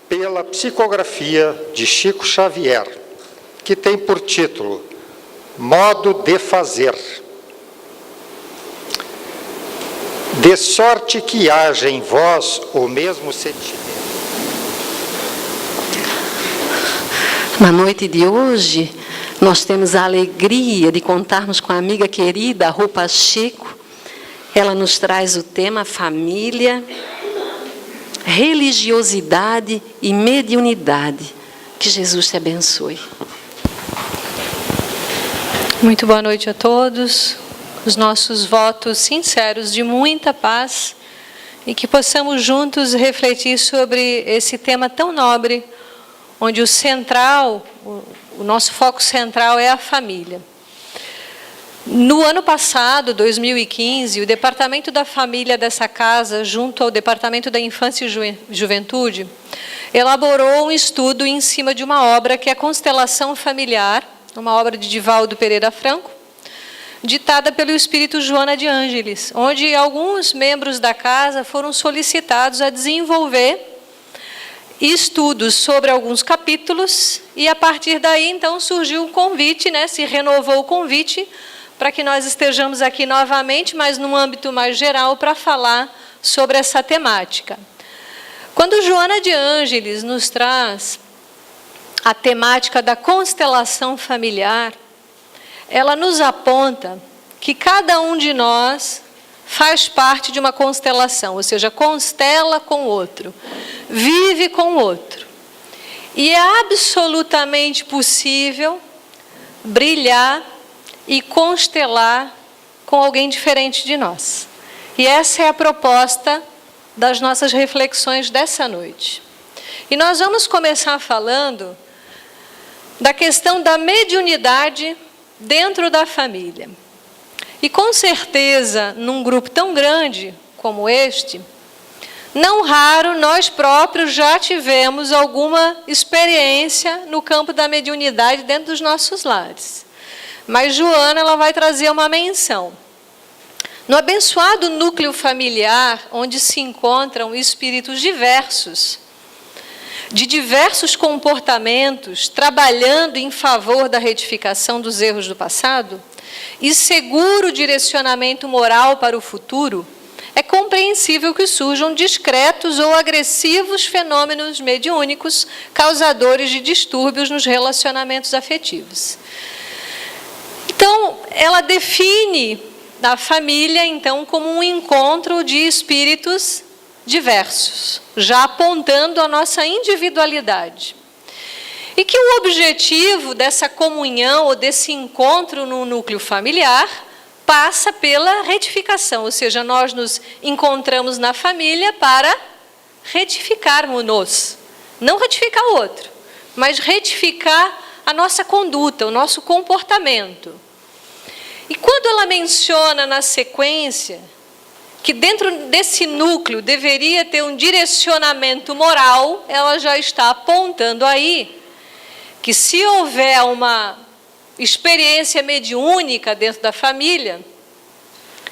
pela psicografia de Chico Xavier, que tem por título Modo de Fazer. De sorte que haja em vós o mesmo sentimento. Na noite de hoje, nós temos a alegria de contarmos com a amiga querida, a Rô Pacheco. Ela nos traz o tema família, religiosidade e mediunidade. Que Jesus te abençoe. Muito boa noite a todos. Os nossos votos sinceros de muita paz e que possamos juntos refletir sobre esse tema tão nobre, onde o nosso foco central é a família. No ano passado, 2015, o Departamento da Família dessa casa, junto ao Departamento da Infância e Juventude, elaborou um estudo em cima de uma obra que é Constelação Familiar, uma obra de Divaldo Pereira Franco, ditada pelo espírito Joana de Ângeles, onde alguns membros da casa foram solicitados a desenvolver estudos sobre alguns capítulos, e a partir daí, então, surgiu um convite, se renovou o convite, para que nós estejamos aqui novamente, mas num âmbito mais geral, para falar sobre essa temática. Quando Joana de Ângeles nos traz a temática da constelação familiar, ela nos aponta que cada um de nós faz parte de uma constelação, ou seja, constela com o outro, vive com o outro. E é absolutamente possível brilhar e constelar com alguém diferente de nós. E essa é a proposta das nossas reflexões dessa noite. E nós vamos começar falando da questão da mediunidade dentro da família. E com certeza, num grupo tão grande como este, não raro nós próprios já tivemos alguma experiência no campo da mediunidade dentro dos nossos lares. Mas Joana, ela vai trazer uma menção. No abençoado núcleo familiar, onde se encontram espíritos diversos, de diversos comportamentos, trabalhando em favor da retificação dos erros do passado e seguro direcionamento moral para o futuro, é compreensível que surjam discretos ou agressivos fenômenos mediúnicos causadores de distúrbios nos relacionamentos afetivos. Então, ela define a família, então, como um encontro de espíritos diversos, já apontando a nossa individualidade. E que o objetivo dessa comunhão ou desse encontro no núcleo familiar passa pela retificação, ou seja, nós nos encontramos na família para retificarmos-nos. Não retificar o outro, mas retificar a nossa conduta, o nosso comportamento. E quando ela menciona na sequência que dentro desse núcleo deveria ter um direcionamento moral, ela já está apontando aí que se houver uma experiência mediúnica dentro da família,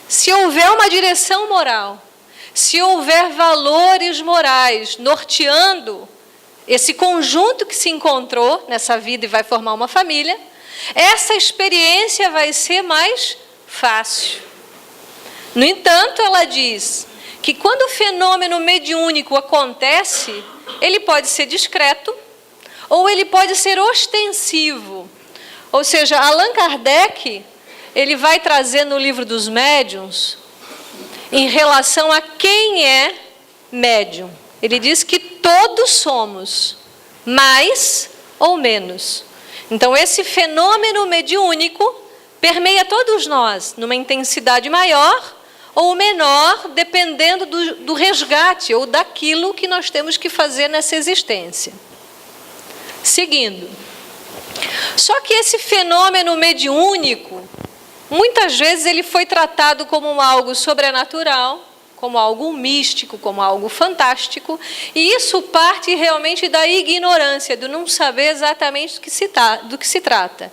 se houver uma direção moral, se houver valores morais norteando esse conjunto que se encontrou nessa vida e vai formar uma família, essa experiência vai ser mais fácil. No entanto, ela diz que quando o fenômeno mediúnico acontece, ele pode ser discreto ou ele pode ser ostensivo. Ou seja, Allan Kardec, ele vai trazer no livro dos médiuns, em relação a quem é médium. Ele diz que todos somos, mais ou menos. Então, esse fenômeno mediúnico permeia todos nós, numa intensidade maior ou menor, dependendo do resgate ou daquilo que nós temos que fazer nessa existência. Seguindo. Só que esse fenômeno mediúnico, muitas vezes ele foi tratado como algo sobrenatural, como algo místico, como algo fantástico, e isso parte realmente da ignorância, do não saber exatamente do que se trata.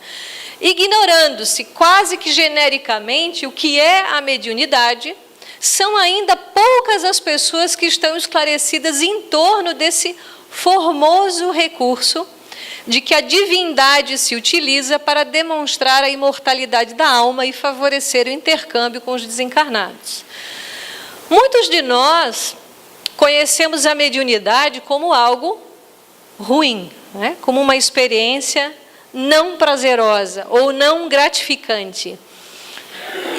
Ignorando-se quase que genericamente o que é a mediunidade, são ainda poucas as pessoas que estão esclarecidas em torno desse formoso recurso de que a divindade se utiliza para demonstrar a imortalidade da alma e favorecer o intercâmbio com os desencarnados. Muitos de nós conhecemos a mediunidade como algo ruim, né? Como uma experiência não prazerosa ou não gratificante.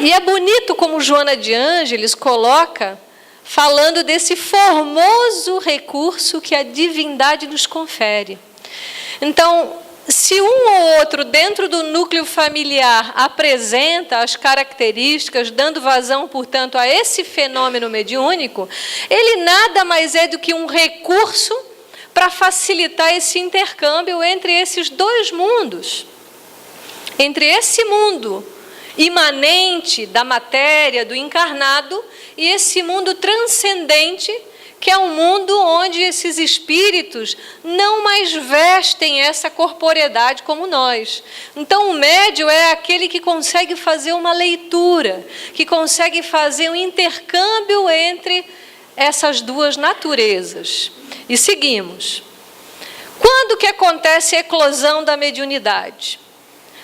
E é bonito como Joana de Ângeles coloca, falando desse formoso recurso que a divindade nos confere. Então, se um ou outro dentro do núcleo familiar apresenta as características, dando vazão, portanto, a esse fenômeno mediúnico, ele nada mais é do que um recurso para facilitar esse intercâmbio entre esses dois mundos. Entre esse mundo imanente da matéria, do encarnado, e esse mundo transcendente, que é um mundo onde esses espíritos não mais vestem essa corporeidade como nós. Então, o médium é aquele que consegue fazer uma leitura, que consegue fazer um intercâmbio entre essas duas naturezas. E seguimos. Quando que acontece a eclosão da mediunidade?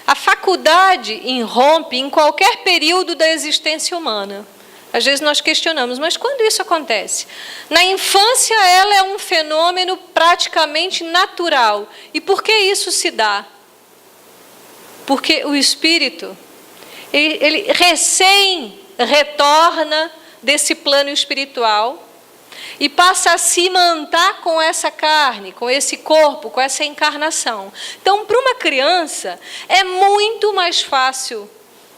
A faculdade irrompe em qualquer período da existência humana. Às vezes nós questionamos, mas quando isso acontece? Na infância, ela é um fenômeno praticamente natural. E por que isso se dá? Porque o espírito, ele recém retorna desse plano espiritual e passa a se imantar com essa carne, com esse corpo, com essa encarnação. Então, para uma criança, é muito mais fácil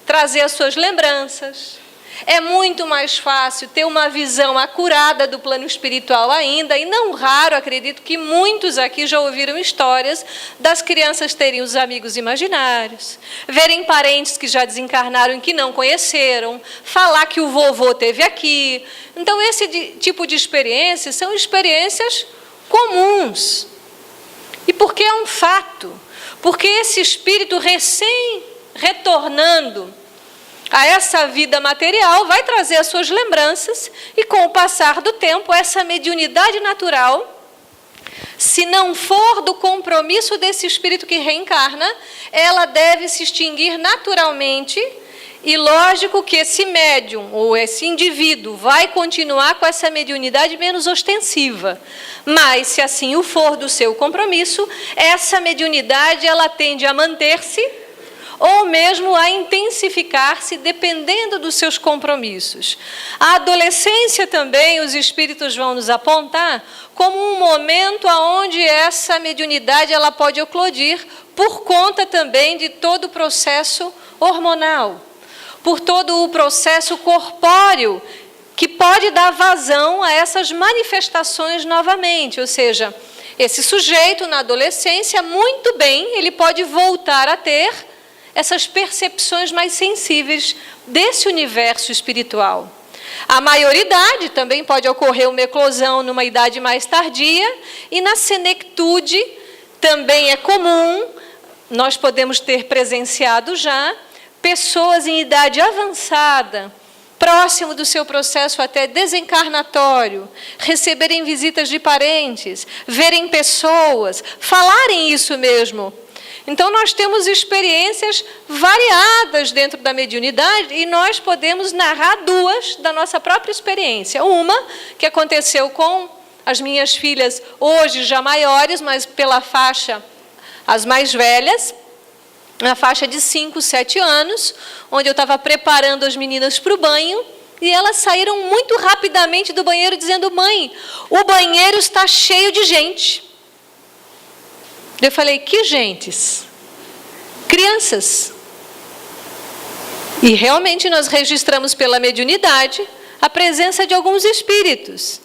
trazer as suas lembranças. É muito mais fácil ter uma visão acurada do plano espiritual ainda, e não raro, acredito que muitos aqui já ouviram histórias das crianças terem os amigos imaginários, verem parentes que já desencarnaram e que não conheceram, falar que o vovô teve aqui. Então, esse tipo de experiências são experiências comuns. E por que é um fato? Porque esse espírito recém-retornando a essa vida material vai trazer as suas lembranças, e com o passar do tempo, essa mediunidade natural, se não for do compromisso desse espírito que reencarna, ela deve se extinguir naturalmente. E lógico que esse médium ou esse indivíduo vai continuar com essa mediunidade menos ostensiva. Mas, se assim o for do seu compromisso, essa mediunidade ela tende a manter-se ou mesmo a intensificar-se, dependendo dos seus compromissos. A adolescência também, os espíritos vão nos apontar como um momento onde essa mediunidade ela pode eclodir, por conta também de todo o processo hormonal, por todo o processo corpóreo, que pode dar vazão a essas manifestações novamente. Ou seja, esse sujeito na adolescência, muito bem, ele pode voltar a ter essas percepções mais sensíveis desse universo espiritual. A maioridade também pode ocorrer uma eclosão numa idade mais tardia, e na senectude também é comum, nós podemos ter presenciado já, pessoas em idade avançada, próximo do seu processo até desencarnatório, receberem visitas de parentes, verem pessoas, falarem isso mesmo. Então, nós temos experiências variadas dentro da mediunidade, e nós podemos narrar duas da nossa própria experiência. Uma, que aconteceu com as minhas filhas, hoje já maiores, mas pela faixa, as mais velhas, na faixa de 5, 7 anos, onde eu estava preparando as meninas para o banho, e elas saíram muito rapidamente do banheiro dizendo: mãe, o banheiro está cheio de gente. Eu falei: que gentes? Crianças. E realmente nós registramos pela mediunidade a presença de alguns espíritos.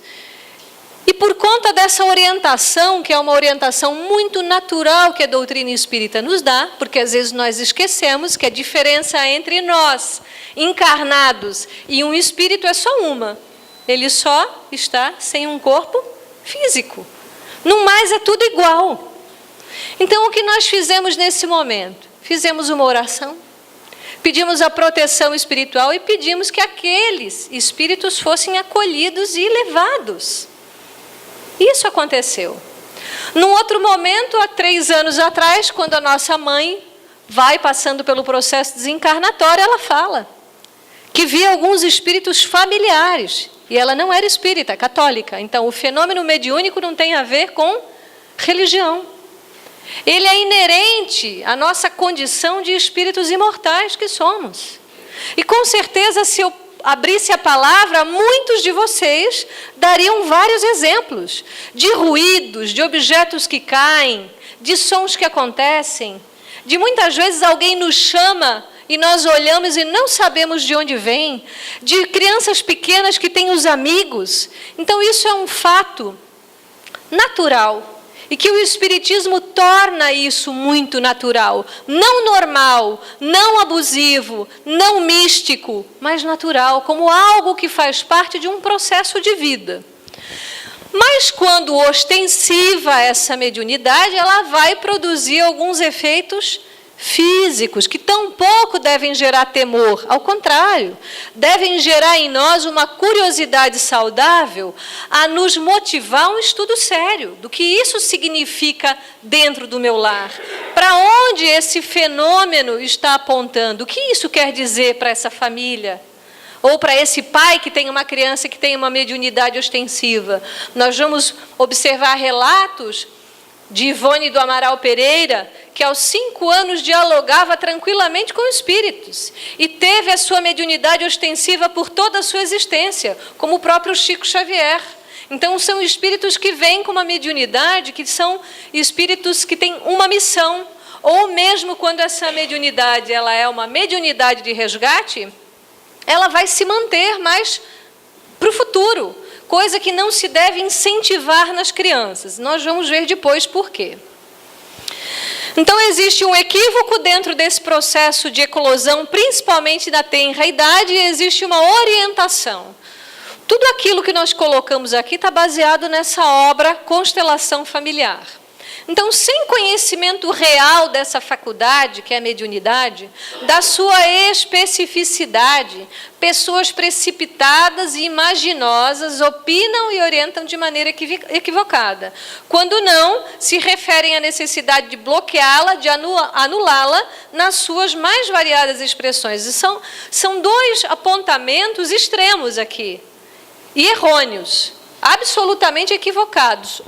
E por conta dessa orientação, que é uma orientação muito natural que a doutrina espírita nos dá, porque às vezes nós esquecemos que a diferença entre nós, encarnados, e um espírito é só uma. Ele só está sem um corpo físico. No mais é tudo igual. Então, o que nós fizemos nesse momento? Fizemos uma oração, pedimos a proteção espiritual e pedimos que aqueles espíritos fossem acolhidos e levados. Isso aconteceu. Num outro momento, há 3 anos atrás, quando a nossa mãe vai passando pelo processo desencarnatório, ela fala que via alguns espíritos familiares. E ela não era espírita, católica. Então, o fenômeno mediúnico não tem a ver com religião. Ele é inerente à nossa condição de espíritos imortais que somos. E com certeza, se eu abrisse a palavra, muitos de vocês dariam vários exemplos de ruídos, de objetos que caem, de sons que acontecem, de muitas vezes alguém nos chama e nós olhamos e não sabemos de onde vem, de crianças pequenas que têm os amigos. Então isso é um fato natural. E que o Espiritismo torna isso muito natural, não normal, não abusivo, não místico, mas natural, como algo que faz parte de um processo de vida. Mas quando ostensiva essa mediunidade, ela vai produzir alguns efeitos físicos, que tampouco devem gerar temor, ao contrário, devem gerar em nós uma curiosidade saudável a nos motivar a um estudo sério do que isso significa dentro do meu lar, para onde esse fenômeno está apontando, o que isso quer dizer para essa família, ou para esse pai que tem uma criança que tem uma mediunidade ostensiva. Nós vamos observar relatos de Ivone do Amaral Pereira, que aos 5 anos dialogava tranquilamente com espíritos e teve a sua mediunidade ostensiva por toda a sua existência, como o próprio Chico Xavier. Então são espíritos que vêm com uma mediunidade, que são espíritos que têm uma missão, ou mesmo quando essa mediunidade ela é uma mediunidade de resgate, ela vai se manter mais para o futuro, coisa que não se deve incentivar nas crianças. Nós vamos ver depois por quê. Então, existe um equívoco dentro desse processo de eclosão, principalmente da tenra idade, e existe uma orientação. Tudo aquilo que nós colocamos aqui está baseado nessa obra Constelação Familiar. Então, sem conhecimento real dessa faculdade, que é a mediunidade, da sua especificidade, pessoas precipitadas e imaginosas opinam e orientam de maneira equivocada. Quando não, se referem à necessidade de bloqueá-la, de anulá-la nas suas mais variadas expressões. E são 2 apontamentos extremos aqui, e errôneos, absolutamente equivocados.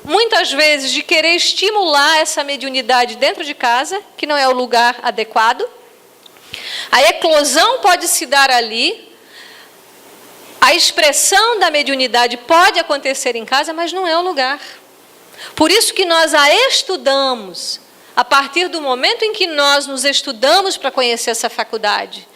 Muitas vezes de querer estimular essa mediunidade dentro de casa, que não é o lugar adequado. A eclosão pode se dar ali, a expressão da mediunidade pode acontecer em casa, mas não é o lugar. Por isso que nós a estudamos, a partir do momento em que nós nos estudamos para conhecer essa faculdade.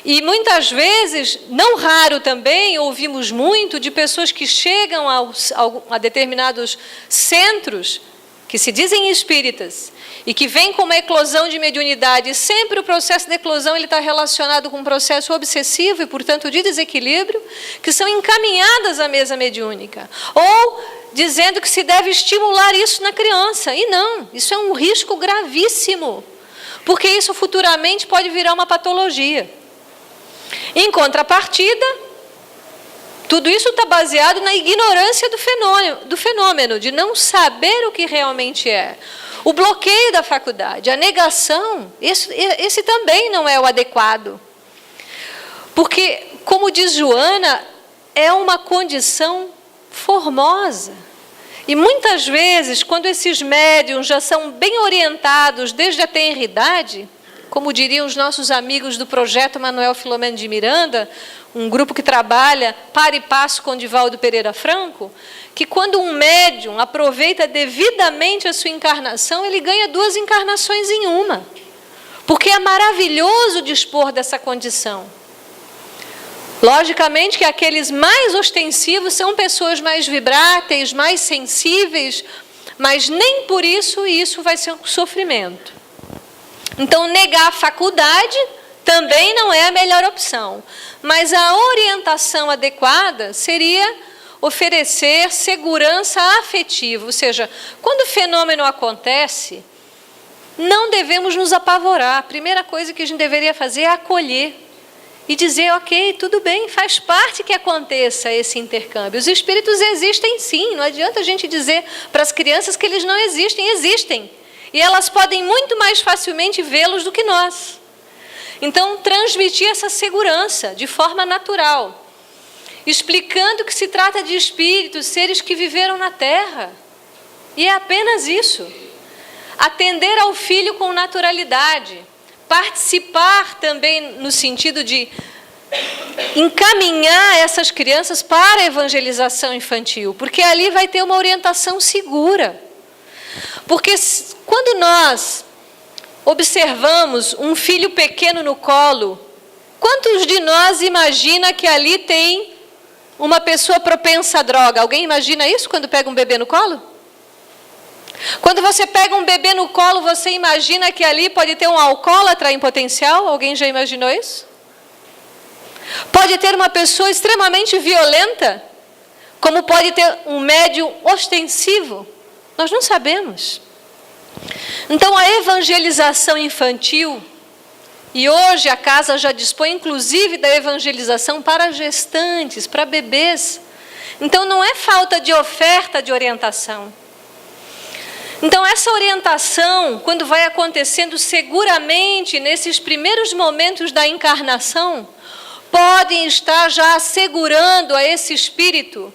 E muitas vezes, não raro também, ouvimos muito de pessoas que chegam a determinados centros, que se dizem espíritas, e que vêm com uma eclosão de mediunidade. E sempre o processo de eclosão ele está relacionado com um processo obsessivo e, portanto, de desequilíbrio, que são encaminhadas à mesa mediúnica. Ou dizendo que se deve estimular isso na criança. E não, isso é um risco gravíssimo, porque isso futuramente pode virar uma patologia. Em contrapartida, tudo isso está baseado na ignorância do fenômeno, de não saber o que realmente é. O bloqueio da faculdade, a negação, esse também não é o adequado. Porque, como diz Joana, é uma condição formosa. E muitas vezes, quando esses médiuns já são bem orientados desde a tenridade, como diriam os nossos amigos do projeto Manuel Filomeno de Miranda, um grupo que trabalha par e passo com Divaldo Pereira Franco, que quando um médium aproveita devidamente a sua encarnação, ele ganha 2 encarnações em uma. Porque é maravilhoso dispor dessa condição. Logicamente que aqueles mais ostensivos são pessoas mais vibráteis, mais sensíveis, mas nem por isso vai ser um sofrimento. Então, negar a faculdade também não é a melhor opção. Mas a orientação adequada seria oferecer segurança afetiva. Ou seja, quando o fenômeno acontece, não devemos nos apavorar. A primeira coisa que a gente deveria fazer é acolher e dizer, ok, tudo bem, faz parte que aconteça esse intercâmbio. Os espíritos existem sim, não adianta a gente dizer para as crianças que eles não existem, existem. E elas podem muito mais facilmente vê-los do que nós. Então, transmitir essa segurança de forma natural, explicando que se trata de espíritos, seres que viveram na Terra. E é apenas isso. Atender ao filho com naturalidade, participar também no sentido de encaminhar essas crianças para a evangelização infantil, porque ali vai ter uma orientação segura. Porque quando nós observamos um filho pequeno no colo, quantos de nós imagina que ali tem uma pessoa propensa à droga? Alguém imagina isso quando pega um bebê no colo? Quando você pega um bebê no colo, você imagina que ali pode ter um alcoólatra em potencial? Alguém já imaginou isso? Pode ter uma pessoa extremamente violenta, como pode ter um médium ostensivo. Nós não sabemos. Então, a evangelização infantil, e hoje a casa já dispõe inclusive da evangelização para gestantes, para bebês. Então, não é falta de oferta de orientação. Então, essa orientação, quando vai acontecendo seguramente nesses primeiros momentos da encarnação, podem estar já assegurando a esse espírito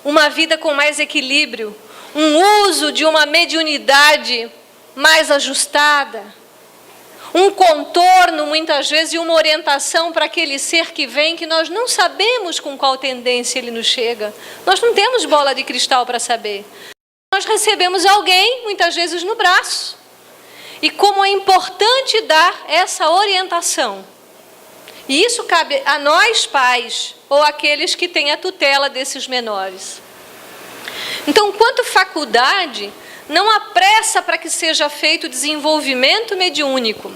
uma vida com mais equilíbrio, um uso de uma mediunidade mais ajustada, um contorno, muitas vezes, e uma orientação para aquele ser que vem, que nós não sabemos com qual tendência ele nos chega. Nós não temos bola de cristal para saber. Nós recebemos alguém, muitas vezes, no braço. E como é importante dar essa orientação. E isso cabe a nós, pais, ou aqueles que têm a tutela desses menores. Então, quanto faculdade, não há pressa para que seja feito o desenvolvimento mediúnico,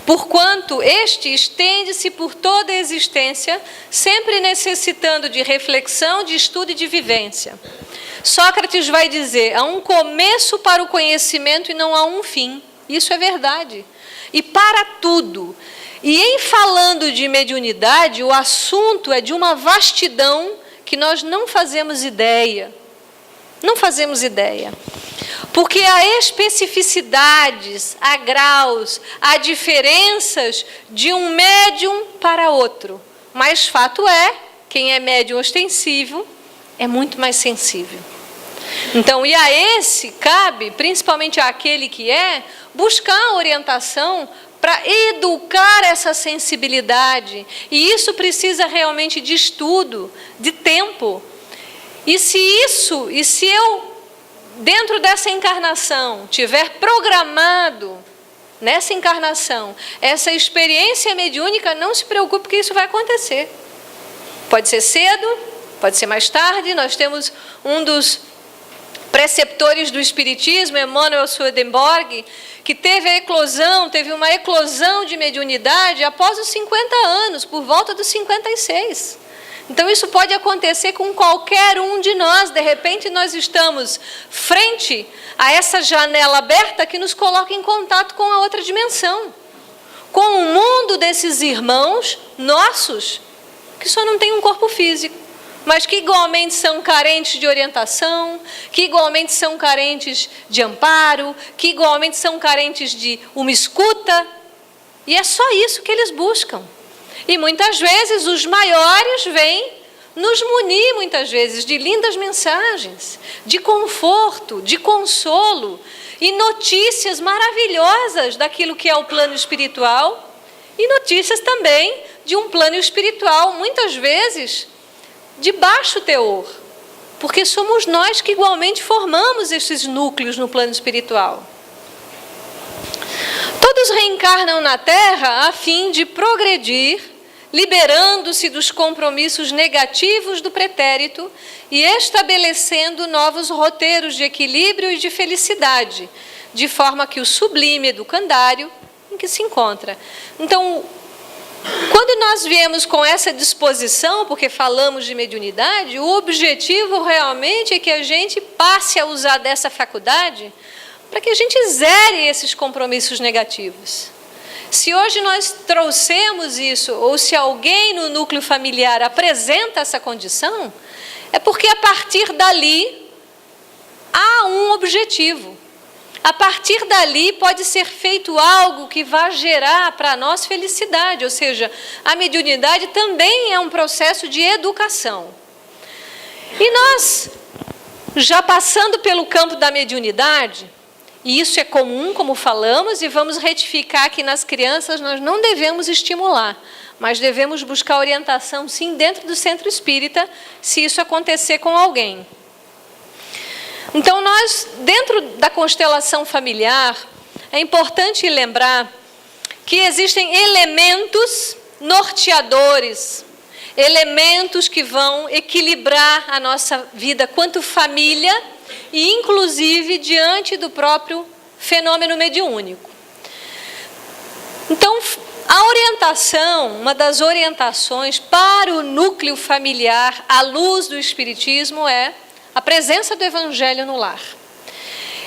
porquanto este estende-se por toda a existência, sempre necessitando de reflexão, de estudo e de vivência. Sócrates vai dizer, há um começo para o conhecimento e não há um fim. Isso é verdade. E para tudo. E em falando de mediunidade, o assunto é de uma vastidão que nós não fazemos ideia. Não fazemos ideia. Porque há especificidades, há graus, há diferenças de um médium para outro. Mas fato é, quem é médium ostensivo é muito mais sensível. Então, e a esse cabe, principalmente àquele que buscar orientação para educar essa sensibilidade. E isso precisa realmente de estudo, de tempo. E se eu, dentro dessa encarnação, tiver programado, nessa encarnação, essa experiência mediúnica, não se preocupe que isso vai acontecer. Pode ser cedo, pode ser mais tarde. Nós temos um dos preceptores do Espiritismo, Emanuel Swedenborg, que teve uma eclosão de mediunidade após os 50 anos, por volta dos 56. Então, isso pode acontecer com qualquer um de nós. De repente, nós estamos frente a essa janela aberta que nos coloca em contato com a outra dimensão, com o mundo desses irmãos nossos, que só não tem um corpo físico, mas que igualmente são carentes de orientação, que igualmente são carentes de amparo, que igualmente são carentes de uma escuta. E é só isso que eles buscam. E muitas vezes os maiores vêm nos munir, muitas vezes, de lindas mensagens, de conforto, de consolo e notícias maravilhosas daquilo que é o plano espiritual e notícias também de um plano espiritual, muitas vezes, de baixo teor, porque somos nós que igualmente formamos esses núcleos no plano espiritual. Todos reencarnam na Terra a fim de progredir, liberando-se dos compromissos negativos do pretérito e estabelecendo novos roteiros de equilíbrio e de felicidade, de forma que o sublime educandário em que se encontra. Então, quando nós viemos com essa disposição, porque falamos de mediunidade, o objetivo realmente é que a gente passe a usar dessa faculdade para que a gente zere esses compromissos negativos. Se hoje nós trouxemos isso, ou se alguém no núcleo familiar apresenta essa condição, é porque a partir dali há um objetivo. A partir dali pode ser feito algo que vá gerar para nós felicidade, ou seja, a mediunidade também é um processo de educação. E nós, já passando pelo campo da mediunidade, e isso é comum, como falamos, e vamos retificar que nas crianças nós não devemos estimular, mas devemos buscar orientação, sim, dentro do centro espírita, se isso acontecer com alguém. Então, nós, dentro da constelação familiar, é importante lembrar que existem elementos norteadores, elementos que vão equilibrar a nossa vida quanto família, e inclusive diante do próprio fenômeno mediúnico. Então, a orientação, uma das orientações para o núcleo familiar à luz do Espiritismo é a presença do Evangelho no lar.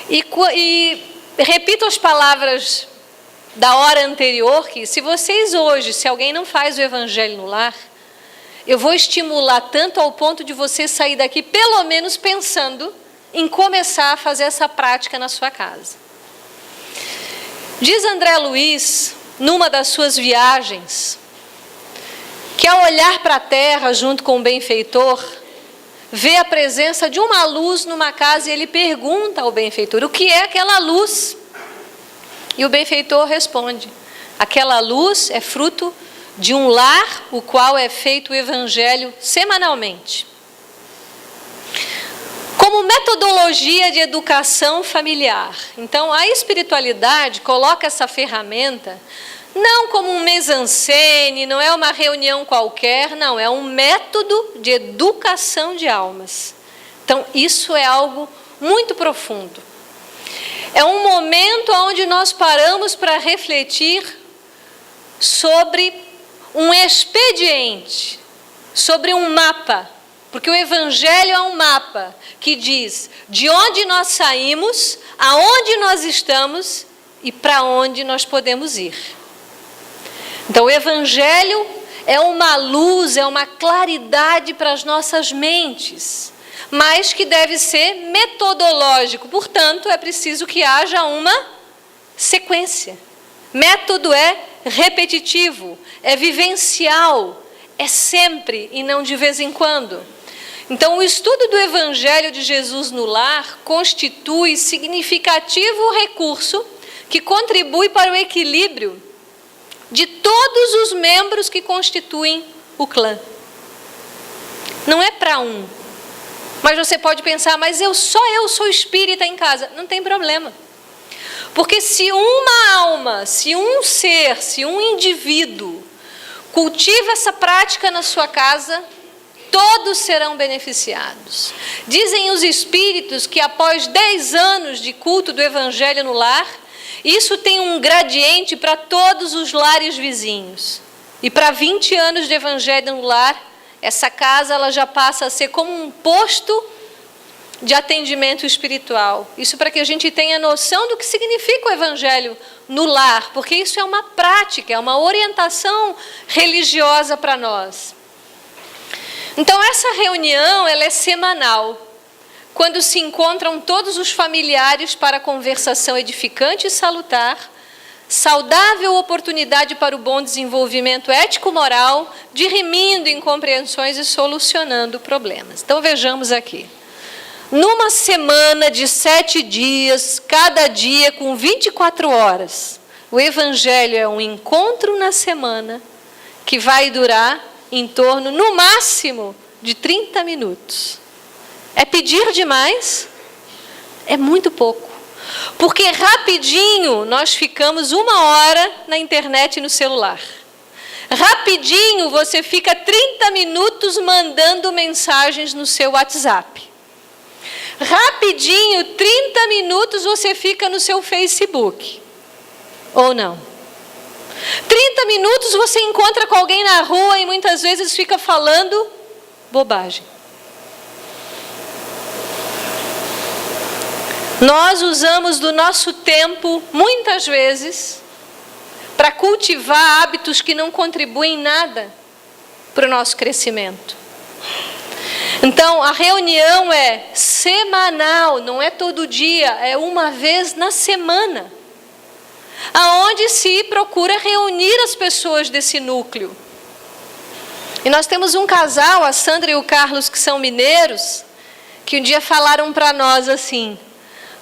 E repito as palavras da hora anterior, que se vocês hoje, se alguém não faz o Evangelho no lar, eu vou estimular tanto ao ponto de você sair daqui pelo menos pensando em começar a fazer essa prática na sua casa. Diz André Luiz, numa das suas viagens, que ao olhar para a terra junto com o benfeitor, vê a presença de uma luz numa casa e ele pergunta ao benfeitor, o que é aquela luz? E o benfeitor responde, aquela luz é fruto de um lar, o qual é feito o evangelho semanalmente. Como metodologia de educação familiar. Então, a espiritualidade coloca essa ferramenta não como um mise-en-scène, não é uma reunião qualquer, não, é um método de educação de almas. Então, isso é algo muito profundo. É um momento onde nós paramos para refletir sobre um expediente, sobre um mapa, porque o Evangelho é um mapa que diz de onde nós saímos, aonde nós estamos e para onde nós podemos ir. Então, o Evangelho é uma luz, é uma claridade para as nossas mentes, mas que deve ser metodológico. Portanto, é preciso que haja uma sequência. Método é repetitivo, é vivencial, é sempre e não de vez em quando. Então, o estudo do Evangelho de Jesus no lar constitui significativo recurso que contribui para o equilíbrio de todos os membros que constituem o clã. Não é para um. Mas você pode pensar, mas só eu sou espírita em casa. Não tem problema. Porque se uma alma, se um ser, se um indivíduo cultiva essa prática na sua casa, todos serão beneficiados. Dizem os espíritos que após 10 anos de culto do Evangelho no lar, isso tem um gradiente para todos os lares vizinhos. E para 20 anos de Evangelho no lar, essa casa ela já passa a ser como um posto de atendimento espiritual. Isso para que a gente tenha noção do que significa o Evangelho no lar, porque isso é uma prática, é uma orientação religiosa para nós. Então, essa reunião ela é semanal, quando se encontram todos os familiares para conversação edificante e salutar, saudável oportunidade para o bom desenvolvimento ético-moral, dirimindo incompreensões e solucionando problemas. Então, vejamos aqui. Numa semana de 7 dias, cada dia com 24 horas, o Evangelho é um encontro na semana que vai durar em torno, no máximo, de 30 minutos. É pedir demais? É muito pouco. Porque rapidinho nós ficamos 1 hora na internet e no celular. Rapidinho você fica 30 minutos mandando mensagens no seu WhatsApp. Rapidinho, 30 minutos você fica no seu Facebook. Ou não? 30 minutos você encontra com alguém na rua e muitas vezes fica falando bobagem. Nós usamos do nosso tempo, muitas vezes, para para cultivar hábitos que não contribuem nada para o nosso crescimento. Então, a reunião é semanal, não é todo dia, é uma vez na semana, aonde se procura reunir as pessoas desse núcleo. E nós temos um casal, a Sandra e o Carlos, que são mineiros, que um dia falaram para nós assim: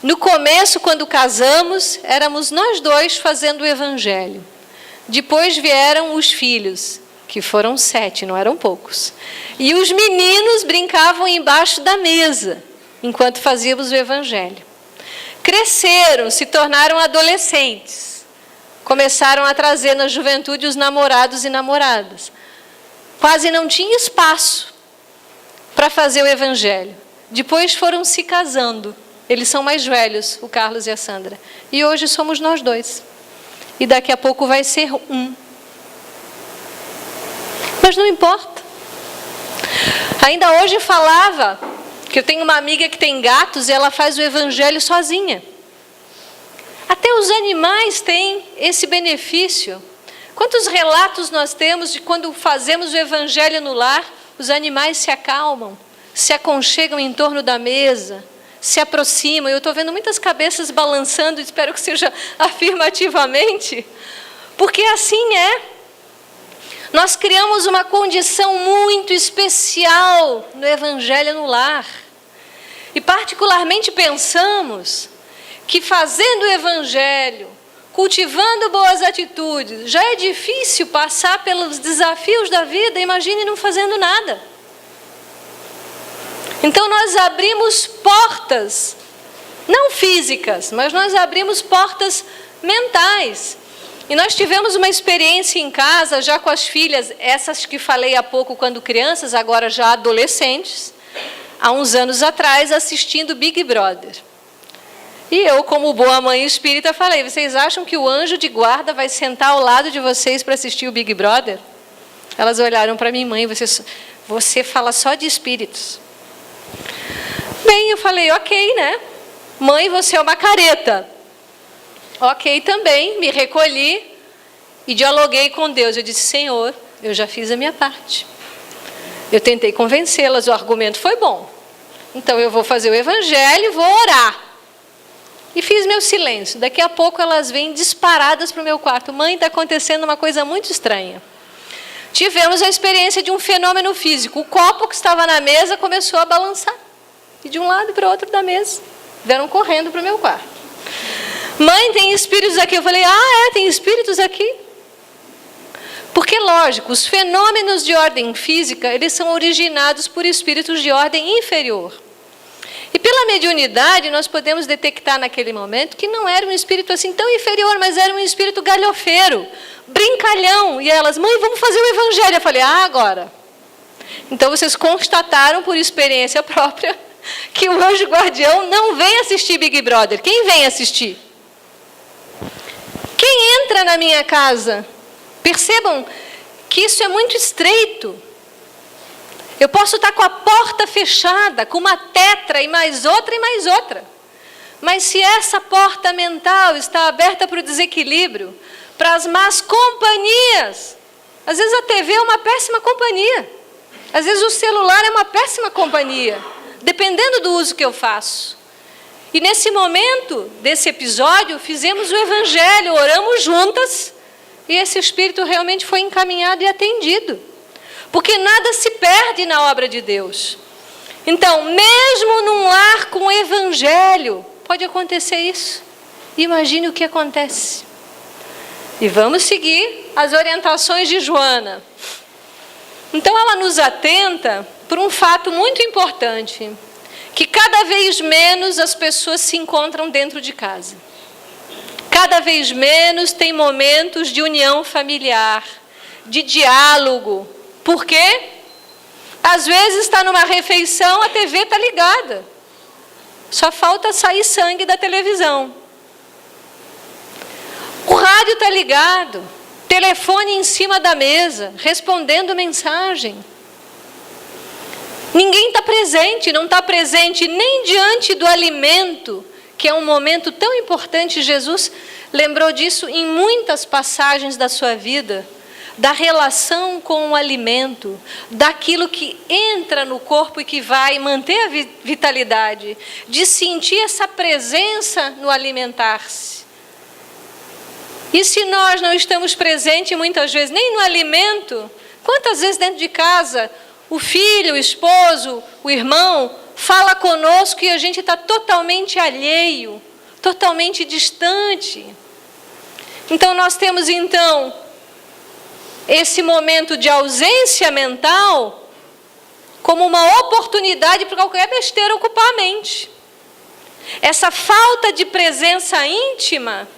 no começo, quando casamos, éramos nós dois fazendo o evangelho. Depois vieram os filhos, que foram 7, não eram poucos. E os meninos brincavam embaixo da mesa, enquanto fazíamos o evangelho. Cresceram, se tornaram adolescentes. Começaram a trazer na juventude os namorados e namoradas. Quase não tinha espaço para fazer o evangelho. Depois foram se casando. Eles são mais velhos, o Carlos e a Sandra. E hoje somos nós dois. E daqui a pouco vai ser um. Mas não importa. Ainda hoje falava que eu tenho uma amiga que tem gatos e ela faz o evangelho sozinha. Até os animais têm esse benefício. Quantos relatos nós temos de quando fazemos o evangelho no lar, os animais se acalmam, se aconchegam em torno da mesa, se aproximam. Eu estou vendo muitas cabeças balançando, espero que seja afirmativamente, porque assim é. Nós criamos uma condição muito especial no evangelho no lar. E particularmente pensamos que fazendo o evangelho, cultivando boas atitudes, já é difícil passar pelos desafios da vida, imagine não fazendo nada. Então nós abrimos portas, não físicas, mas nós abrimos portas mentais. E nós tivemos uma experiência em casa, já com as filhas, essas que falei há pouco quando crianças, agora já adolescentes, há uns anos atrás, assistindo Big Brother. E eu, como boa mãe espírita, falei: vocês acham que o anjo de guarda vai sentar ao lado de vocês para assistir o Big Brother? Elas olharam para mim: mãe, você fala só de espíritos. Bem, eu falei: ok, né? Mãe, você é uma careta. Ok, também, me recolhi e dialoguei com Deus. Eu disse: Senhor, eu já fiz a minha parte. Eu tentei convencê-las, o argumento foi bom. Então eu vou fazer o evangelho, vou orar. E fiz meu silêncio. Daqui a pouco elas vêm disparadas para o meu quarto: mãe, está acontecendo uma coisa muito estranha. Tivemos a experiência de um fenômeno físico. O copo que estava na mesa começou a balançar. E de um lado para o outro da mesa. Vieram correndo para o meu quarto. Mãe, tem espíritos aqui. Eu falei: tem espíritos aqui? Porque, lógico, os fenômenos de ordem física, eles são originados por espíritos de ordem inferior. E pela mediunidade, nós podemos detectar naquele momento que não era um espírito assim tão inferior, mas era um espírito galhofeiro, brincalhão. E elas: mãe, vamos fazer o evangelho. Eu falei: agora. Então vocês constataram por experiência própria que o anjo guardião não vem assistir Big Brother. Quem vem assistir? Quem entra na minha casa? Percebam que isso é muito estreito. Eu posso estar com a porta fechada, com uma tetra e mais outra e mais outra. Mas se essa porta mental está aberta para o desequilíbrio, para as más companhias, às vezes a TV é uma péssima companhia. Às vezes o celular é uma péssima companhia, dependendo do uso que eu faço. E nesse momento, desse episódio, fizemos o evangelho, oramos juntas, e esse espírito realmente foi encaminhado e atendido. Porque nada se perde na obra de Deus. Então, mesmo num lar com o evangelho, pode acontecer isso. Imagine o que acontece. E vamos seguir as orientações de Joana. Então, ela nos atenta por um fato muito importante, que cada vez menos as pessoas se encontram dentro de casa. Cada vez menos tem momentos de união familiar, de diálogo. Por quê? Às vezes está numa refeição, a TV está ligada. Só falta sair sangue da televisão. O rádio está ligado. Telefone em cima da mesa, respondendo mensagem. Ninguém está presente, não está presente nem diante do alimento que é um momento tão importante. Jesus lembrou disso em muitas passagens da sua vida, da relação com o alimento, daquilo que entra no corpo e que vai manter a vitalidade, de sentir essa presença no alimentar-se. E se nós não estamos presentes muitas vezes nem no alimento, quantas vezes dentro de casa o filho, o esposo, o irmão fala conosco e a gente está totalmente alheio, totalmente distante. Então nós temos esse momento de ausência mental como uma oportunidade para qualquer besteira ocupar a mente. Essa falta de presença íntima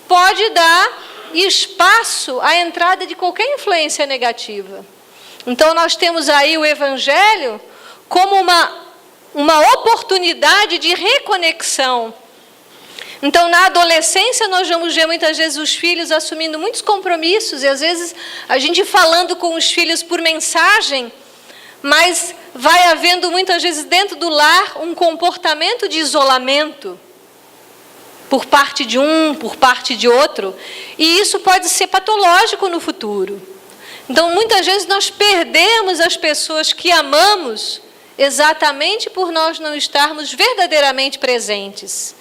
pode dar espaço à entrada de qualquer influência negativa. Então nós temos aí o Evangelho como uma oportunidade de reconexão. Então, na adolescência, nós vamos ver muitas vezes os filhos assumindo muitos compromissos, e às vezes a gente falando com os filhos por mensagem, mas vai havendo muitas vezes dentro do lar um comportamento de isolamento, por parte de um, por parte de outro, e isso pode ser patológico no futuro. Então, muitas vezes nós perdemos as pessoas que amamos exatamente por nós não estarmos verdadeiramente presentes.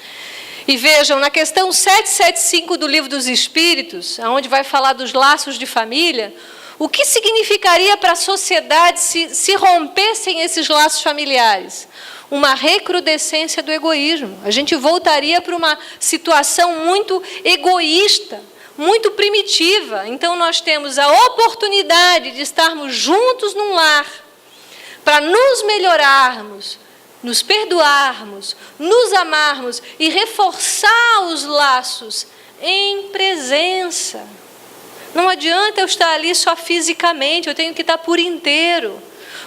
E vejam, na questão 775 do Livro dos Espíritos, onde vai falar dos laços de família, o que significaria para a sociedade se rompessem esses laços familiares? Uma recrudescência do egoísmo. A gente voltaria para uma situação muito egoísta, muito primitiva. Então nós temos a oportunidade de estarmos juntos num lar, para nos melhorarmos, nos perdoarmos, nos amarmos e reforçar os laços em presença. Não adianta eu estar ali só fisicamente, eu tenho que estar por inteiro.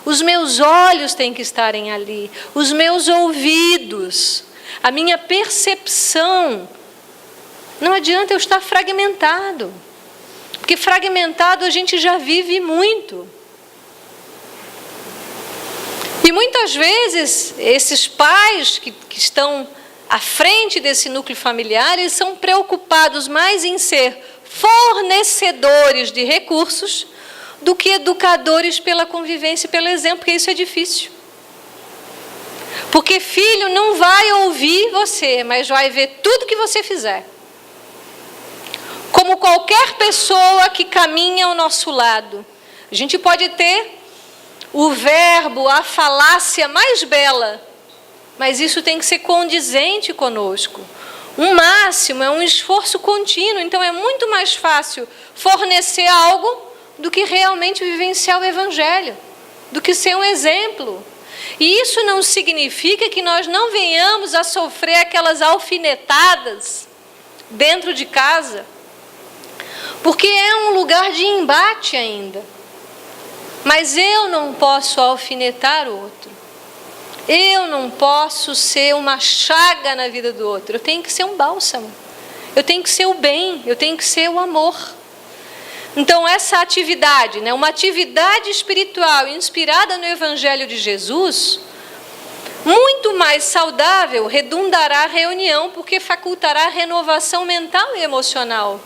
Os meus olhos têm que estarem ali, os meus ouvidos, a minha percepção. Não adianta eu estar fragmentado, porque fragmentado a gente já vive muito. E muitas vezes, esses pais que estão à frente desse núcleo familiar, eles são preocupados mais em ser fornecedores de recursos do que educadores pela convivência e pelo exemplo, porque isso é difícil. Porque filho não vai ouvir você, mas vai ver tudo que você fizer. Como qualquer pessoa que caminha ao nosso lado. A gente pode ter o verbo, a falácia mais bela, mas isso tem que ser condizente conosco. Um máximo é um esforço contínuo, então é muito mais fácil fornecer algo do que realmente vivenciar o Evangelho, do que ser um exemplo. E isso não significa que nós não venhamos a sofrer aquelas alfinetadas dentro de casa, porque é um lugar de embate ainda. Mas eu não posso alfinetar o outro. Eu não posso ser uma chaga na vida do outro. Eu tenho que ser um bálsamo. Eu tenho que ser o bem. Eu tenho que ser o amor. Então, essa atividade, uma atividade espiritual inspirada no Evangelho de Jesus, muito mais saudável, redundará a reunião, porque facultará a renovação mental e emocional.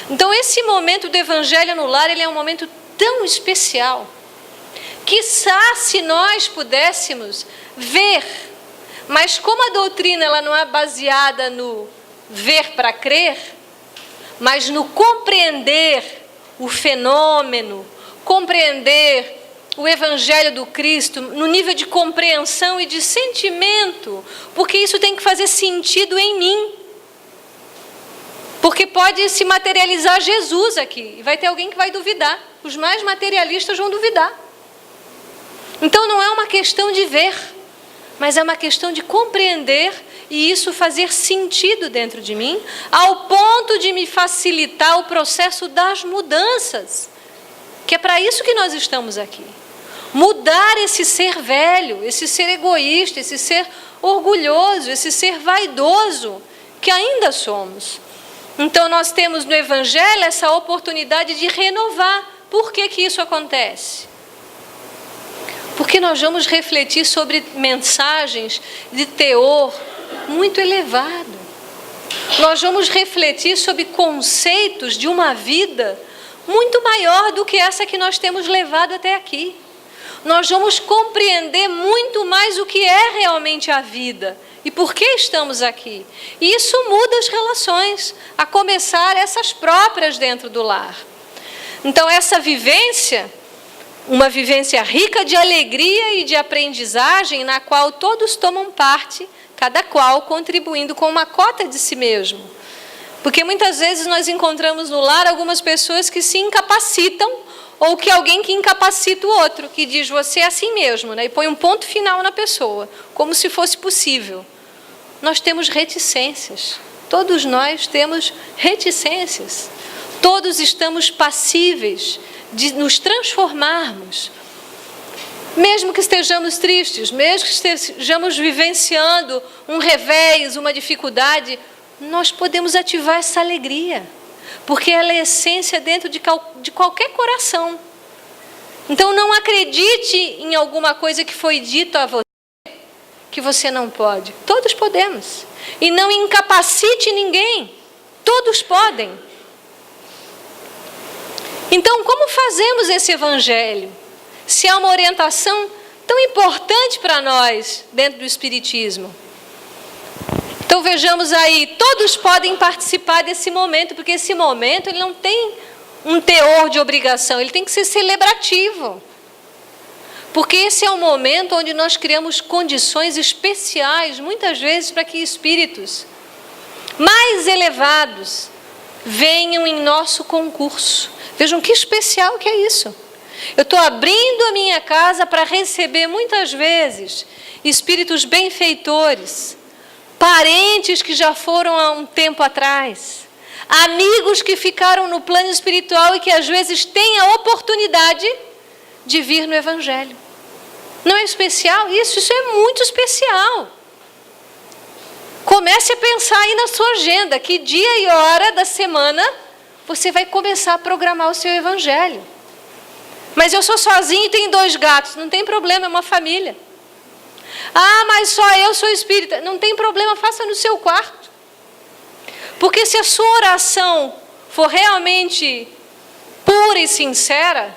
Então, esse momento do Evangelho no lar, ele é um momento tão especial. Quiçá se nós pudéssemos ver, mas como a doutrina ela não é baseada no ver para crer, mas no compreender o fenômeno, compreender o Evangelho do Cristo, no nível de compreensão e de sentimento, porque isso tem que fazer sentido em mim. Porque pode se materializar Jesus aqui, e vai ter alguém que vai duvidar. Os mais materialistas vão duvidar. Então não é uma questão de ver, mas é uma questão de compreender e isso fazer sentido dentro de mim, ao ponto de me facilitar o processo das mudanças, que é para isso que nós estamos aqui. Mudar esse ser velho, esse ser egoísta, esse ser orgulhoso, esse ser vaidoso, que ainda somos. Então nós temos no Evangelho essa oportunidade de renovar. Por que que isso acontece? Porque nós vamos refletir sobre mensagens de teor muito elevado. Nós vamos refletir sobre conceitos de uma vida muito maior do que essa que nós temos levado até aqui. Nós vamos compreender muito mais o que é realmente a vida e por que estamos aqui. E isso muda as relações, a começar essas próprias dentro do lar. Então, essa vivência, uma vivência rica de alegria e de aprendizagem, na qual todos tomam parte, cada qual contribuindo com uma cota de si mesmo. Porque muitas vezes nós encontramos no lar algumas pessoas que se incapacitam, ou que alguém que incapacita o outro, que diz, você é assim mesmo, né? E põe um ponto final na pessoa, como se fosse possível. Nós temos reticências, todos nós temos reticências, todos estamos passíveis de nos transformarmos. Mesmo que estejamos tristes, mesmo que estejamos vivenciando um revés, uma dificuldade, nós podemos ativar essa alegria, porque ela é a essência dentro de qualquer coração. Então não acredite em alguma coisa que foi dito a você, que você não pode. Todos podemos. E não incapacite ninguém. Todos podem. Então, como fazemos esse evangelho? Se há uma orientação tão importante para nós dentro do Espiritismo. Então vejamos aí, todos podem participar desse momento, porque esse momento ele não tem um teor de obrigação, ele tem que ser celebrativo. Porque esse é o momento onde nós criamos condições especiais, muitas vezes, para que espíritos mais elevados venham em nosso concurso. Vejam que especial que é isso. Eu estou abrindo a minha casa para receber, muitas vezes, espíritos benfeitores, parentes que já foram há um tempo atrás, amigos que ficaram no plano espiritual e que às vezes têm a oportunidade de vir no Evangelho. Não é especial isso? Isso é muito especial. Comece a pensar aí na sua agenda, que dia e hora da semana você vai começar a programar o seu Evangelho. Mas eu sou sozinho e tenho 2 gatos, não tem problema, é uma família. Ah, mas só eu sou espírita. Não tem problema, faça no seu quarto. Porque se a sua oração for realmente pura e sincera,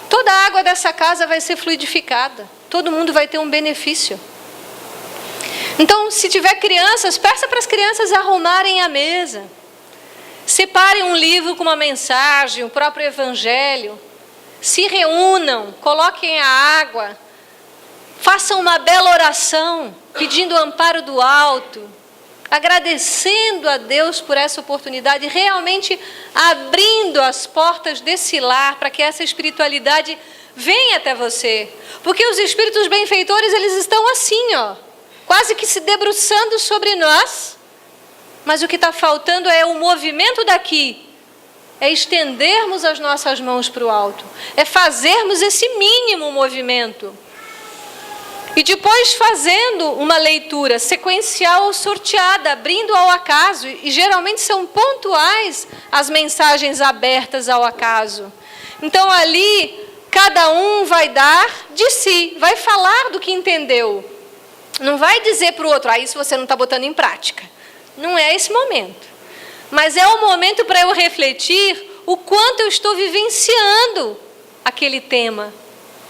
toda a água dessa casa vai ser fluidificada. Todo mundo vai ter um benefício. Então, se tiver crianças, peça para as crianças arrumarem a mesa. Separem um livro com uma mensagem, o próprio Evangelho. Se reúnam, coloquem a água. Façam uma bela oração, pedindo o amparo do alto, agradecendo a Deus por essa oportunidade, realmente abrindo as portas desse lar para que essa espiritualidade venha até você. Porque os espíritos benfeitores, eles estão assim, ó, quase que se debruçando sobre nós, mas o que está faltando é o movimento daqui, é estendermos as nossas mãos para o alto, é fazermos esse mínimo movimento. E depois fazendo uma leitura sequencial ou sorteada, abrindo ao acaso, e geralmente são pontuais as mensagens abertas ao acaso. Então ali, cada um vai dar de si, vai falar do que entendeu. Não vai dizer para o outro, isso você não está botando em prática. Não é esse momento. Mas é o momento para eu refletir o quanto eu estou vivenciando aquele tema,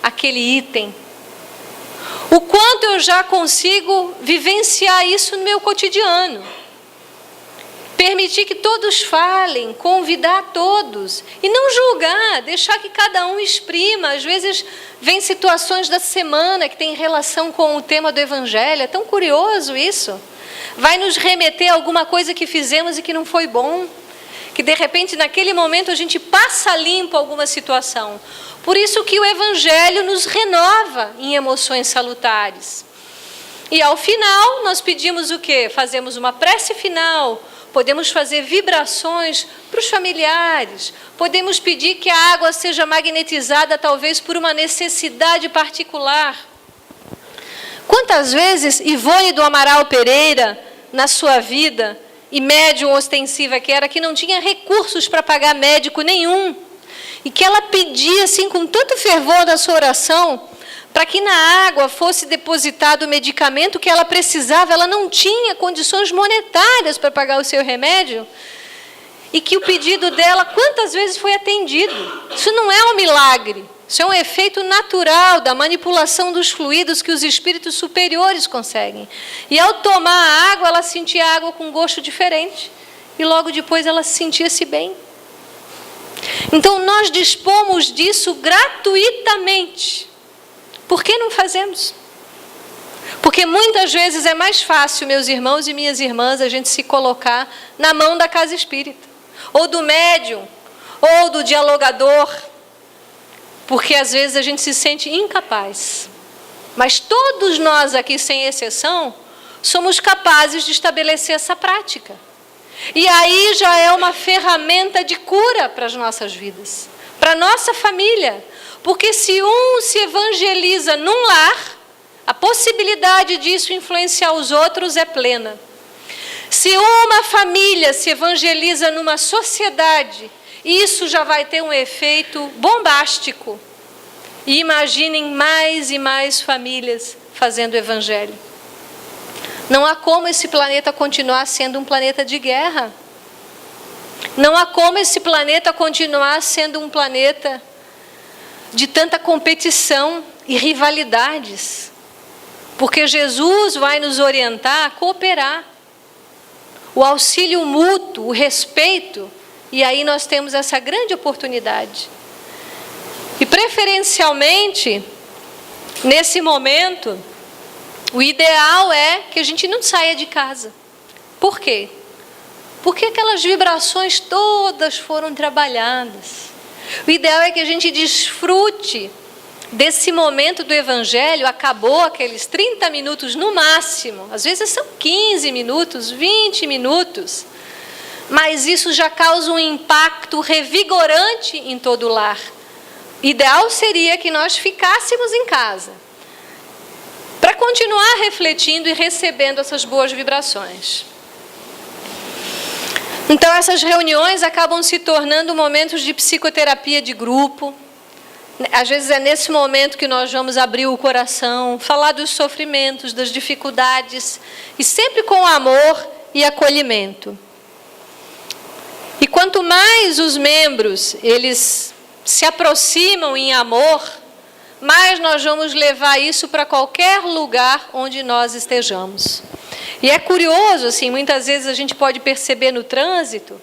aquele item. O quanto eu já consigo vivenciar isso no meu cotidiano. Permitir que todos falem, convidar todos. E não julgar, deixar que cada um exprima. Às vezes vem situações da semana que tem relação com o tema do Evangelho. É tão curioso isso. Vai nos remeter a alguma coisa que fizemos e que não foi bom. Que de repente naquele momento a gente passa limpo alguma situação. Por isso que o Evangelho nos renova em emoções salutares. E ao final nós pedimos o quê? Fazemos uma prece final, podemos fazer vibrações para os familiares, podemos pedir que a água seja magnetizada talvez por uma necessidade particular. Quantas vezes Ivone do Amaral Pereira, na sua vida, e médium ostensiva que era, que não tinha recursos para pagar médico nenhum, e que ela pedia assim com tanto fervor na sua oração para que na água fosse depositado o medicamento que ela precisava, ela não tinha condições monetárias para pagar o seu remédio, e que o pedido dela quantas vezes foi atendido. Isso não é um milagre, isso é um efeito natural da manipulação dos fluidos que os espíritos superiores conseguem. E ao tomar a água, ela sentia a água com gosto diferente, e logo depois ela sentia-se bem. Então nós dispomos disso gratuitamente. Por que não fazemos? Porque muitas vezes é mais fácil, meus irmãos e minhas irmãs, a gente se colocar na mão da casa espírita, ou do médium, ou do dialogador, porque às vezes a gente se sente incapaz. Mas todos nós aqui, sem exceção, somos capazes de estabelecer essa prática. E aí já é uma ferramenta de cura para as nossas vidas, para a nossa família. Porque se um se evangeliza num lar, a possibilidade disso influenciar os outros é plena. Se uma família se evangeliza numa sociedade, isso já vai ter um efeito bombástico. E imaginem mais e mais famílias fazendo o evangelho. Não há como esse planeta continuar sendo um planeta de guerra. Não há como esse planeta continuar sendo um planeta de tanta competição e rivalidades. Porque Jesus vai nos orientar a cooperar. O auxílio mútuo, o respeito. E aí nós temos essa grande oportunidade. E preferencialmente, nesse momento, o ideal é que a gente não saia de casa. Por quê? Porque aquelas vibrações todas foram trabalhadas. O ideal é que a gente desfrute desse momento do Evangelho. Acabou aqueles 30 minutos no máximo. Às vezes são 15 minutos, 20 minutos. Mas isso já causa um impacto revigorante em todo o lar. Ideal seria que nós ficássemos em casa, para continuar refletindo e recebendo essas boas vibrações. Então essas reuniões acabam se tornando momentos de psicoterapia de grupo. Às vezes é nesse momento que nós vamos abrir o coração, falar dos sofrimentos, das dificuldades, e sempre com amor e acolhimento. E quanto mais os membros, eles se aproximam em amor, mais nós vamos levar isso para qualquer lugar onde nós estejamos. E é curioso, assim, muitas vezes a gente pode perceber no trânsito,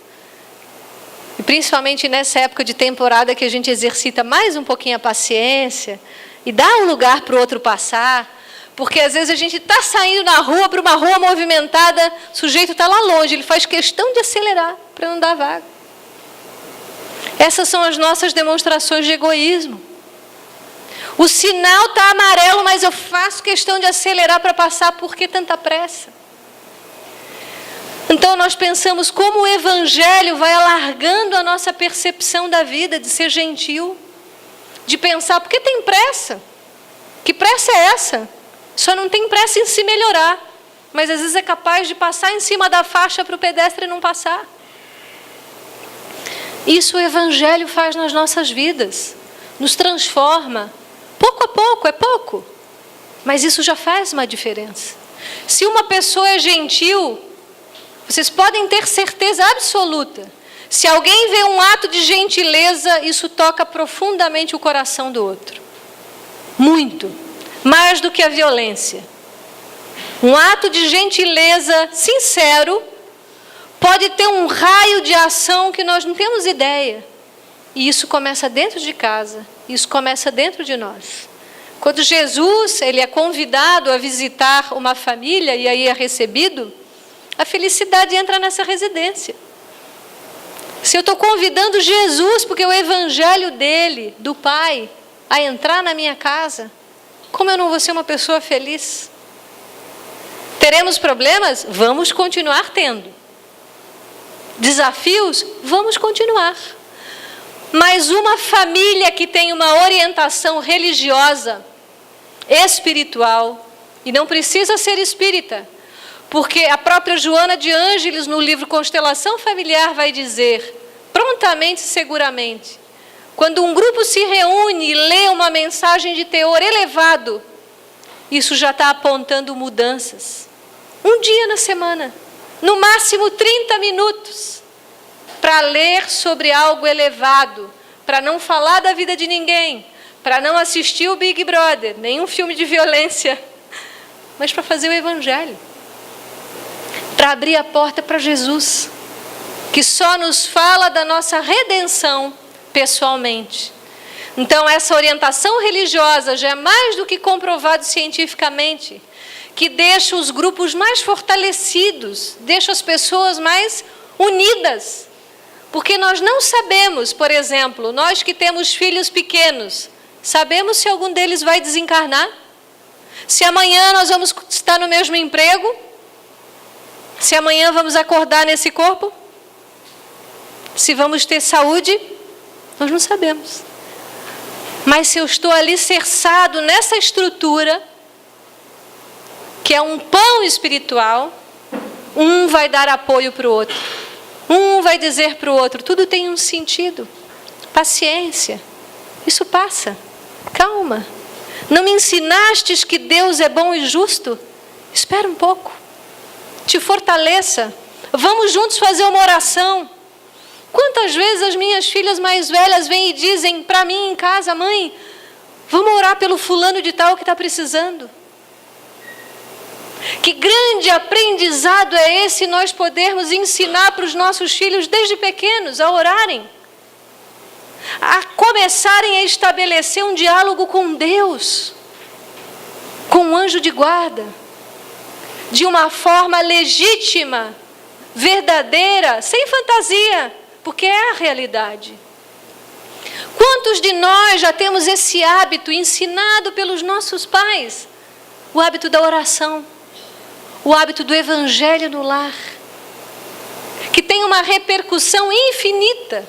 e principalmente nessa época de temporada que a gente exercita mais um pouquinho a paciência, e dá um lugar para o outro passar, porque às vezes a gente está saindo na rua, para uma rua movimentada, o sujeito está lá longe, ele faz questão de acelerar para não dar vaga. Essas são as nossas demonstrações de egoísmo. O sinal está amarelo, mas eu faço questão de acelerar para passar, por que tanta pressa? Então nós pensamos como o Evangelho vai alargando a nossa percepção da vida, de ser gentil, de pensar, por que tem pressa? Que pressa é essa? Só não tem pressa em se melhorar, mas às vezes é capaz de passar em cima da faixa para o pedestre não passar. Isso o Evangelho faz nas nossas vidas, nos transforma, pouco a pouco, é pouco, mas isso já faz uma diferença. Se uma pessoa é gentil, vocês podem ter certeza absoluta, se alguém vê um ato de gentileza, isso toca profundamente o coração do outro. Muito, mais do que a violência. Um ato de gentileza sincero pode ter um raio de ação que nós não temos ideia. E isso começa dentro de casa, isso começa dentro de nós. Quando Jesus ele é convidado a visitar uma família e aí é recebido, a felicidade entra nessa residência. Se eu estou convidando Jesus, porque o Evangelho dele, do Pai, a entrar na minha casa, como eu não vou ser uma pessoa feliz? Teremos problemas? Vamos continuar tendo. Desafios? Vamos continuar. Mas uma família que tem uma orientação religiosa, espiritual, e não precisa ser espírita, porque a própria Joana de Ângeles, no livro Constelação Familiar, vai dizer, prontamente e seguramente, quando um grupo se reúne e lê uma mensagem de teor elevado, isso já está apontando mudanças. Um dia na semana, no máximo 30 minutos, para ler sobre algo elevado, para não falar da vida de ninguém, para não assistir o Big Brother, nenhum filme de violência, mas para fazer o Evangelho, para abrir a porta para Jesus, que só nos fala da nossa redenção pessoalmente. Então, essa orientação religiosa já é mais do que comprovado cientificamente, que deixa os grupos mais fortalecidos, deixa as pessoas mais unidas. Porque nós não sabemos, por exemplo, nós que temos filhos pequenos, sabemos se algum deles vai desencarnar? Se amanhã nós vamos estar no mesmo emprego? Se amanhã vamos acordar nesse corpo? Se vamos ter saúde? Nós não sabemos. Mas se eu estou alicerçado nessa estrutura, que é um pão espiritual, um vai dar apoio para o outro. Um vai dizer para o outro, tudo tem um sentido. Paciência. Isso passa. Calma. Não me ensinastes que Deus é bom e justo? Espera um pouco. Te fortaleça. Vamos juntos fazer uma oração. Quantas vezes as minhas filhas mais velhas vêm e dizem para mim em casa, mãe, vamos orar pelo fulano de tal que está precisando. Que grande aprendizado é esse nós podermos ensinar para os nossos filhos desde pequenos a orarem, a começarem a estabelecer um diálogo com Deus, com o anjo de guarda, de uma forma legítima, verdadeira, sem fantasia, porque é a realidade. Quantos de nós já temos esse hábito ensinado pelos nossos pais? O hábito da oração, o hábito do evangelho no lar, que tem uma repercussão infinita.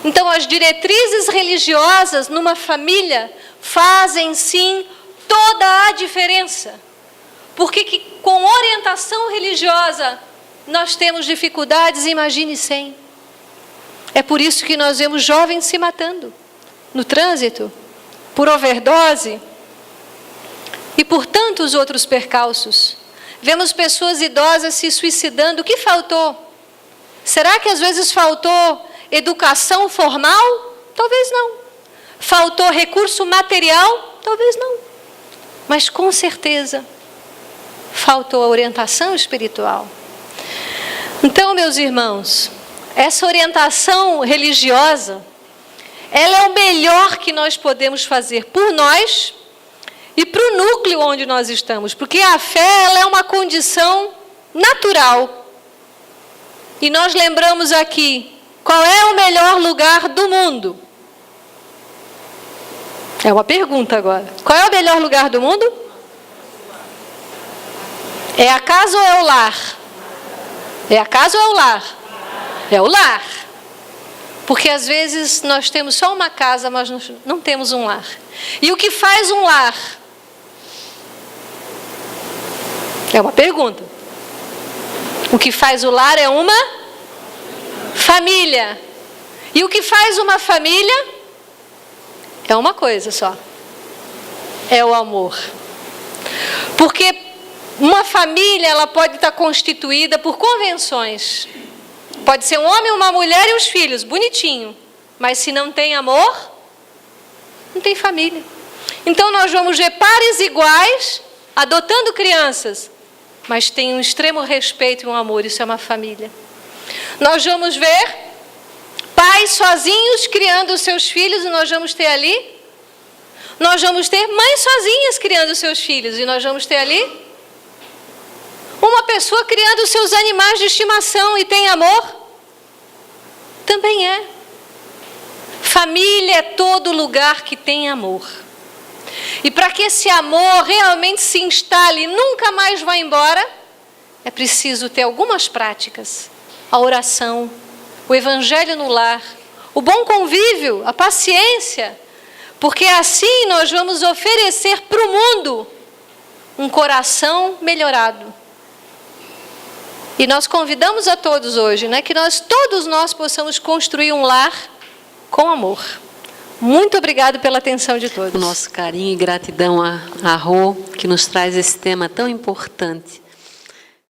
Então, as diretrizes religiosas numa família fazem sim toda a diferença. Porque que, com orientação religiosa nós temos dificuldades, imagine sem. É por isso que nós vemos jovens se matando no trânsito, por overdose e por tantos outros percalços. Vemos pessoas idosas se suicidando. O que faltou? Será que às vezes faltou educação formal? Talvez não. Faltou recurso material? Talvez não. Mas com certeza faltou a orientação espiritual. Então, meus irmãos, essa orientação religiosa, ela é o melhor que nós podemos fazer por nós e para o núcleo onde nós estamos. Porque a fé, ela é uma condição natural. E nós lembramos aqui, qual é o melhor lugar do mundo? É uma pergunta agora. Qual é o melhor lugar do mundo? É a casa ou é o lar? É a casa ou é o lar? É o lar. Porque às vezes nós temos só uma casa, mas não temos um lar. E o que faz um lar? É uma pergunta. O que faz o lar é uma família. E o que faz uma família é uma coisa só. É o amor. Porque uma família, ela pode estar constituída por convenções. Pode ser um homem, uma mulher e os filhos, bonitinho. Mas se não tem amor, não tem família. Então nós vamos ver pares iguais, adotando crianças, mas tem um extremo respeito e um amor, isso é uma família. Nós vamos ver pais sozinhos criando os seus filhos, e nós vamos ter ali. Nós vamos ter mães sozinhas criando os seus filhos, e nós vamos ter ali uma pessoa criando os seus animais de estimação e tem amor? Também é. Família é todo lugar que tem amor. E para que esse amor realmente se instale e nunca mais vá embora, é preciso ter algumas práticas. A oração, o evangelho no lar, o bom convívio, a paciência. Porque assim nós vamos oferecer para o mundo um coração melhorado. E nós convidamos a todos hoje, né, que todos nós possamos construir um lar com amor. Muito obrigado pela atenção de todos. O nosso carinho e gratidão a Rô, que nos traz esse tema tão importante.